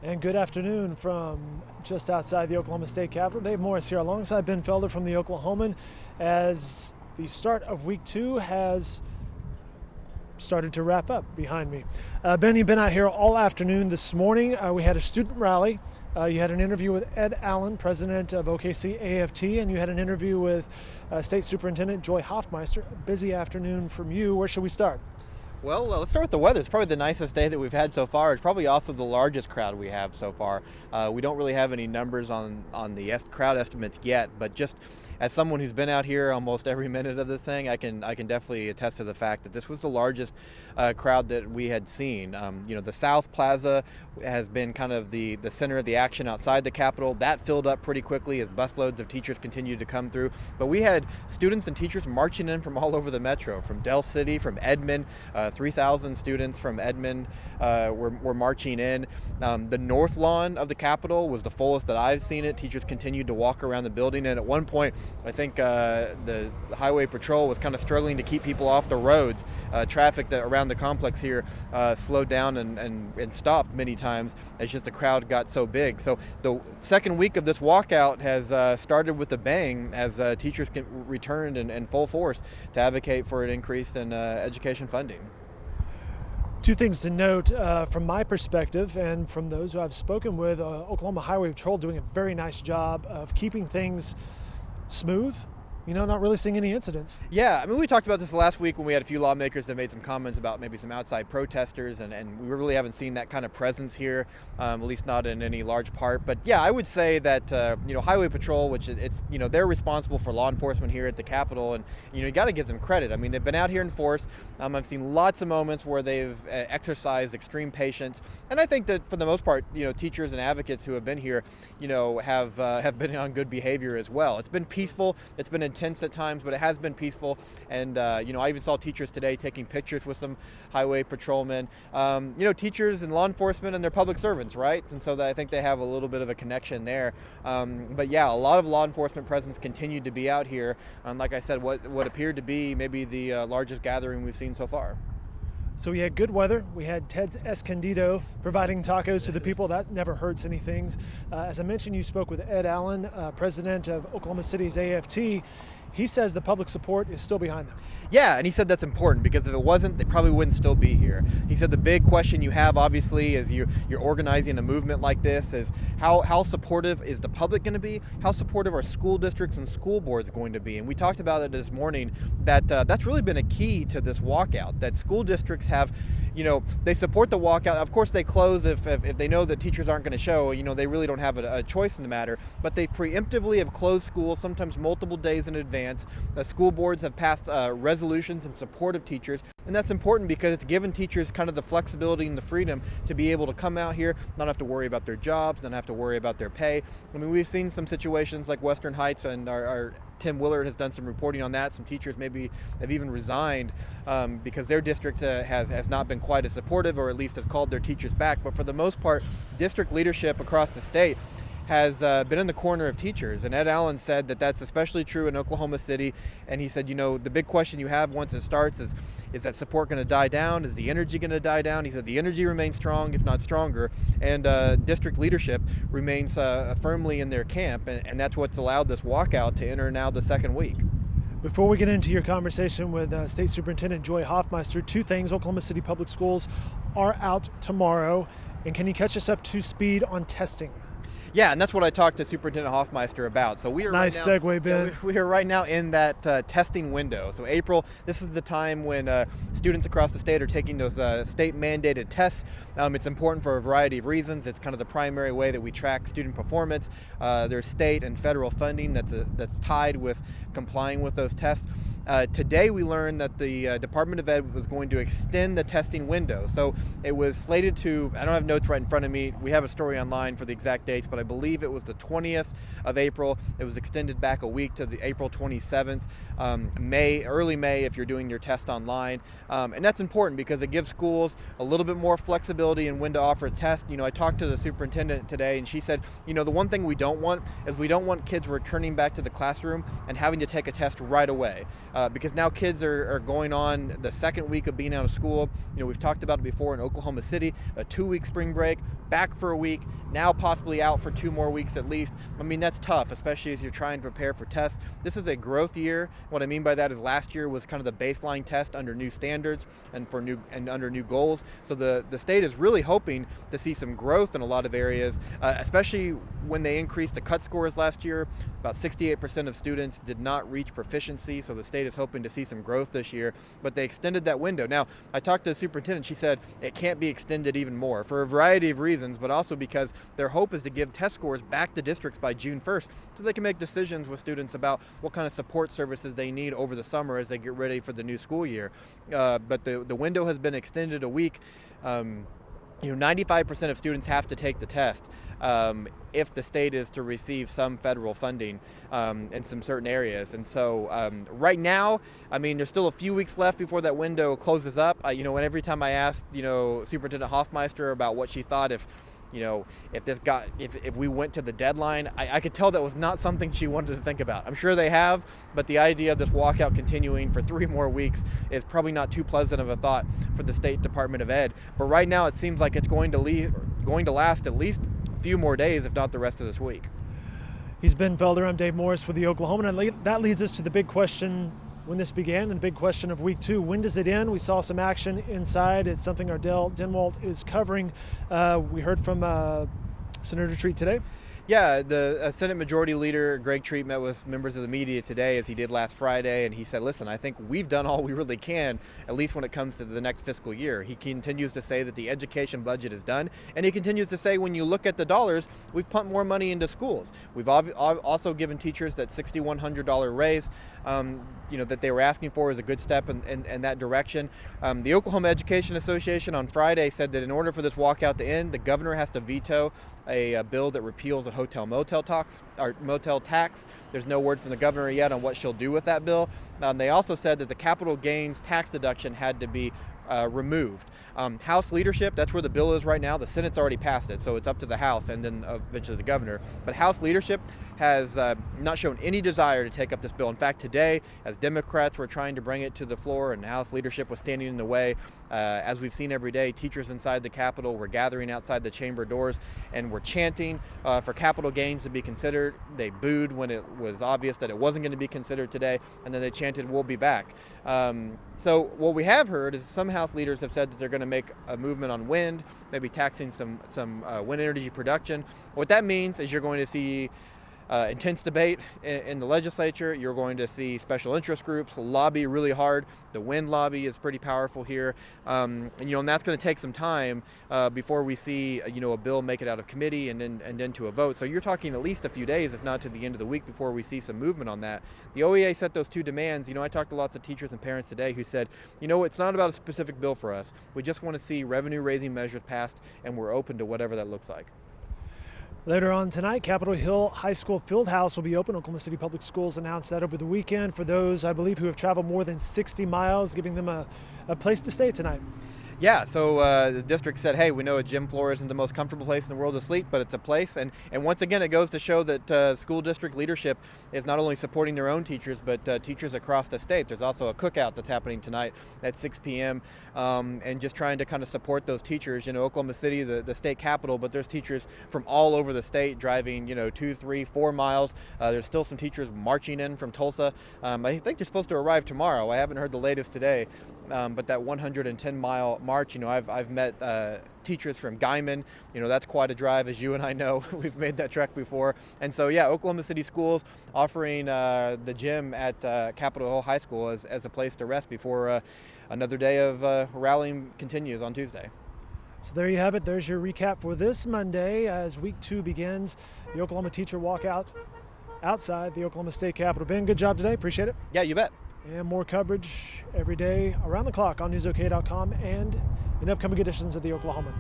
And good afternoon from just outside the Oklahoma State Capitol. Dave Morris here alongside Ben Felder from the Oklahoman as the start of week 2 has started to wrap up behind me. Ben, you've been out here all afternoon. This morning we had a student rally. You had an interview with Ed Allen, president of OKC AFT, and you had an interview with State Superintendent Joy Hoffmeister. A busy afternoon from you. Where should we start? Well, let's start with the weather. It's probably the nicest day that we've had so far. It's probably also the largest crowd we have so far. We don't really have any numbers on the crowd estimates yet, but just as someone who's been out here almost every minute of this thing, I can definitely attest to the fact that this was the largest crowd that we had seen. The South Plaza has been kind of the center of the action outside the Capitol. That filled up pretty quickly as busloads of teachers continued to come through. But we had students and teachers marching in from all over the metro, from Del City, from Edmond. 3,000 students from Edmond were marching in. The north lawn of the Capitol was the fullest that I've seen it. Teachers continued to walk around the building, and at one point, I think the Highway Patrol was kind of struggling to keep people off the roads. Traffic around the complex here slowed down and stopped many times as just the crowd got so big. So the second week of this walkout has started with a bang as teachers returned in full force to advocate for an increase in education funding. Two things to note from my perspective and from those who I've spoken with. Oklahoma Highway Patrol doing a very nice job of keeping things smooth, not really seeing any incidents. Yeah, I mean, we talked about this last week when we had a few lawmakers that made some comments about maybe some outside protesters, and we really haven't seen that kind of presence here, at least not in any large part. But yeah, I would say that, Highway Patrol, which they're responsible for law enforcement here at the Capitol, and, you got to give them credit. I mean, they've been out here in force. I've seen lots of moments where they've exercised extreme patience, and I think that for the most part, teachers and advocates who have been here, have been on good behavior as well. It's been peaceful. It's been intense at times, but it has been peaceful. And I even saw teachers today taking pictures with some highway patrolmen. Teachers and law enforcement and they're public servants, right? And so I think they have a little bit of a connection there. But yeah, a lot of law enforcement presence continued to be out here. Like I said, what appeared to be maybe the largest gathering we've seen so far. So we had good weather. We had Ted's Escondido providing tacos to the people. That never hurts anything. As I mentioned, you spoke with Ed Allen, president of Oklahoma City's AFT. He says the public support is still behind them. Yeah, and he said that's important because if it wasn't, they probably wouldn't still be here. He said the big question you have, obviously, as you're organizing a movement like this is how supportive is the public going to be? How supportive are school districts and school boards going to be? And we talked about it this morning that that's really been a key to this walkout, that school districts have, they support the walkout. Of course, they close if they know that teachers aren't going to show. They really don't have a choice in the matter. But they preemptively have closed schools, sometimes multiple days in advance. School boards have passed resolutions in support of teachers. And that's important because it's given teachers kind of the flexibility and the freedom to be able to come out here, not have to worry about their jobs, not have to worry about their pay. I mean, we've seen some situations like Western Heights, and our Tim Willard has done some reporting on that. Some teachers maybe have even resigned because their district has not been quite as supportive, or at least has called their teachers back. But for the most part, district leadership across the state has been in the corner of teachers. And Ed Allen said that that's especially true in Oklahoma City. And he said, the big question you have once it starts is that support going to die down? Is the energy going to die down? He said the energy remains strong, if not stronger. And district leadership remains firmly in their camp. And that's what's allowed this walkout to enter now the second week. Before we get into your conversation with State Superintendent Joy Hoffmeister, two things. Oklahoma City Public Schools are out tomorrow. And can you catch us up to speed on testing? Yeah, and that's what I talked to Superintendent Hoffmeister about. So we are nice right now, segue, Ben. Yeah, we are right now in that testing window. So April, this is the time when students across the state are taking those state-mandated tests. It's important for a variety of reasons. It's kind of the primary way that we track student performance. There's state and federal funding that's tied with complying with those tests. Today we learned that the Department of Ed was going to extend the testing window. So it was slated to, I don't have notes right in front of me, we have a story online for the exact dates, but I believe it was the 20th of April. It was extended back a week to the April 27th, early May if you're doing your test online. And that's important because it gives schools a little bit more flexibility in when to offer a test. I talked to the superintendent today and she said, the one thing we don't want is we don't want kids returning back to the classroom and having to take a test right away. because now kids are going on the second week of being out of school. We've talked about it before in Oklahoma City, a 2-week spring break, back for a week, now possibly out for 2 more weeks at least. I mean, that's tough, especially as you're trying to prepare for tests. This is a growth year. What I mean by that is last year was kind of the baseline test under new standards and under new goals. So the state is really hoping to see some growth in a lot of areas, especially when they increased the cut scores last year. About 68% of students did not reach proficiency, so the state is hoping to see some growth this year, but they extended that window. Now, I talked to the superintendent. She said it can't be extended even more for a variety of reasons, but also because their hope is to give test scores back to districts by June 1st so they can make decisions with students about what kind of support services they need over the summer as they get ready for the new school year. But the window has been extended a week. 95% of students have to take the test if the state is to receive some federal funding in some certain areas. And so right now, I mean, there's still a few weeks left before that window closes up. And every time I asked, Superintendent Hoffmeister about what she thought if we went to the deadline, I could tell that was not something she wanted to think about. I'm sure they have, but the idea of this walkout continuing for 3 more weeks is probably not too pleasant of a thought for the State Department of Ed. But right now it seems like it's going to last at least a few more days, if not the rest of this week. He's Ben Felder. I'm Dave Morris with the Oklahoman. And that leads us to the big question when this began, and the big question of week 2. When does it end? We saw some action inside. It's something Ardell Denwalt is covering. We heard from Senator Treat today. Yeah, the Senate Majority Leader Greg Treat met with members of the media today, as he did last Friday, and he said, listen, I think we've done all we really can, at least when it comes to the next fiscal year. He continues to say that the education budget is done, and he continues to say when you look at the dollars, we've pumped more money into schools. We've also given teachers that $6,100 raise that they were asking for is a good step in that direction. The Oklahoma Education Association on Friday said that in order for this walkout to end, the governor has to veto a bill that repeals a hotel-motel tax. There's no word from the governor yet on what she'll do with that bill. They also said that the capital gains tax deduction had to be removed. House leadership, that's where the bill is right now. The Senate's already passed it, so it's up to the House and then eventually the governor. But House leadership has not shown any desire to take up this bill. In fact, today, as Democrats were trying to bring it to the floor and House leadership was standing in the way, as we've seen every day, teachers inside the Capitol were gathering outside the chamber doors and were chanting for capital gains to be considered. They booed when it was obvious that it wasn't going to be considered today, and then they chanted, "We'll be back." So what we have heard is some House leaders have said that they're going to make a movement on wind, maybe taxing some wind energy production. What that means is you're going to see intense debate in the legislature. You're going to see special interest groups lobby really hard. The wind lobby is pretty powerful here, and that's going to take some time before we see a bill make it out of committee and then to a vote. So you're talking at least a few days, if not to the end of the week, before we see some movement on that. The OEA set those 2 demands. I talked to lots of teachers and parents today who said, it's not about a specific bill for us. We just want to see revenue-raising measures passed, and we're open to whatever that looks like. Later on tonight, Capitol Hill High School Field House will be open. Oklahoma City Public Schools announced that over the weekend for those, I believe, who have traveled more than 60 miles, giving them a place to stay tonight. Yeah, so the district said, hey, we know a gym floor isn't the most comfortable place in the world to sleep, but it's a place. And once again, it goes to show that school district leadership is not only supporting their own teachers, but teachers across the state. There's also a cookout that's happening tonight at 6 p.m. And just trying to kind of support those teachers. Oklahoma City, the state capital, but there's teachers from all over the state driving, 2, 3, 4 miles. There's still some teachers marching in from Tulsa. I think they're supposed to arrive tomorrow. I haven't heard the latest today. But that 110-mile march, I've met teachers from Guyman. That's quite a drive, as you and I know. We've made that trek before. And so, yeah, Oklahoma City Schools offering the gym at Capitol Hill High School as a place to rest before another day of rallying continues on Tuesday. So there you have it. There's your recap for this Monday as week 2 begins. The Oklahoma teacher walkout outside the Oklahoma State Capitol. Ben, good job today. Appreciate it. Yeah, you bet. And more coverage every day around the clock on newsok.com and in upcoming editions of the Oklahoman.